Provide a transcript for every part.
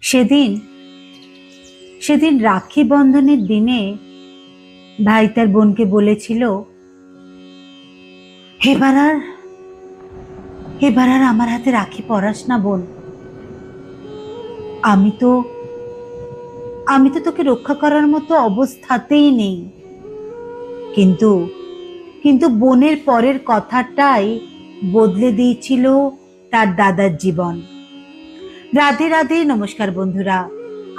সেদিন সেদিন রাখি বন্ধনের দিনে ভাই তার বোনকে বলেছিল, এবার আর এবার আর আমার হাতে রাখি পরাস না বোন। আমি তো আমি তো তোকে রক্ষা করার মতো অবস্থাতেই নেই। কিন্তু কিন্তু বোনের পরের কথাটাই বদলে দিয়েছিল তার দাদার জীবন। রাধে রাধে, নমস্কার বন্ধুরা।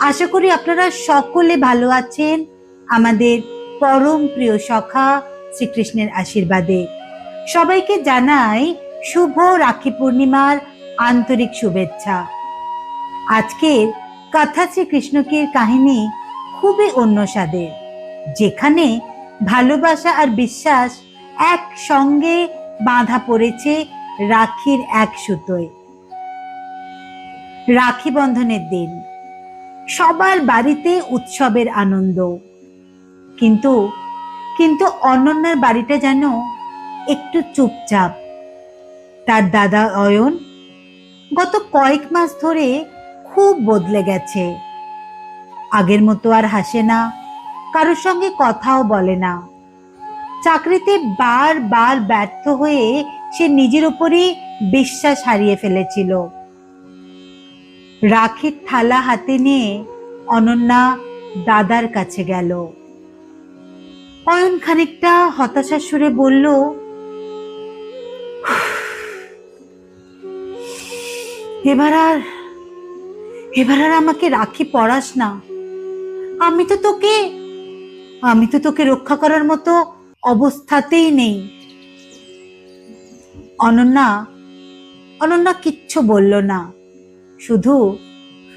আশা করি আপনারা সকলে ভালো আছেন আমাদের পরম প্রিয় সখা শ্রীকৃষ্ণের আশীর্বাদে। সবাইকে জানাই শুভ রাখি পূর্ণিমার আন্তরিক শুভেচ্ছা। আজকের কথা শ্রীকৃষ্ণকের কাহিনী খুবই অন্য স্বাদের, যেখানে ভালোবাসা আর বিশ্বাস একসঙ্গে বাঁধা পড়েছে রাখির এক সুতোয়। রাখি বন্ধনের দিন সবার বাড়িতে উৎসবের আনন্দ, কিন্তু কিন্তু অনন্যার বাড়িটা যেন একটু চুপচাপ। তার দাদা অয়ন গত কয়েক মাস ধরে খুব বদলে গেছে। আগের মতো আর হাসে না, কারোর সঙ্গে কথাও বলে না। চাকরিতে বারবার ব্যর্থ হয়ে সে নিজের উপরই বিশ্বাস হারিয়ে ফেলেছিল। রাখির থালা হাতে নিয়ে অনন্যা দাদার কাছে গেল। অয়ন খানিকটা হতাশার সুরে বলল, এবার আর আমাকে রাখি পরাস না। আমি তো তোকে রক্ষা করার মতো অবস্থাতেই নেই। অনন্যা কিচ্ছু বলল না,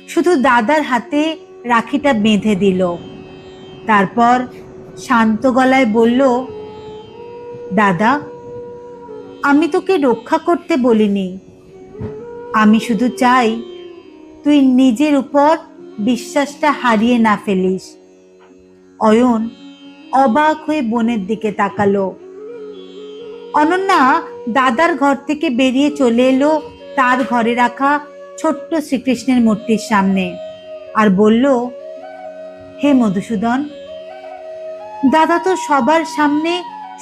শুধু দাদার হাতে রাখিটা বেঁধে দিল। তারপর শান্ত গলায় বলল, দাদা, আমি তোকে রক্ষা করতে বলিনি। আমি শুধু চাই তুই নিজের উপর বিশ্বাসটা হারিয়ে না ফেলিস। অয়ন অবাক হয়ে বোনের দিকে তাকালো। অনন্যা দাদার ঘর থেকে বেরিয়ে চলে এলো তার ঘরে রাখা ছোট্ট শ্রীকৃষ্ণের মূর্তির সামনে আর বলল, হে মধুসূদন, দাদা তো সবার সামনে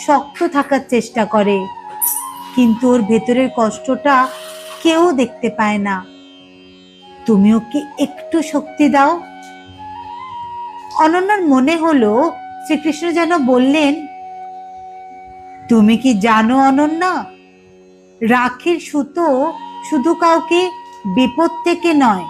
শক্ত থাকার চেষ্টা করে, কিন্তু ওর ভেতরের কষ্টটা কেউ দেখতে পায় না। তুমি ওকে একটু শক্তি দাও। অনন্যার মনে হলো শ্রীকৃষ্ণ যেন বললেন, তুমি কি জানো অনন্যা, রাখির সুতো শুধু কাউকে বিপদ থেকে নয়,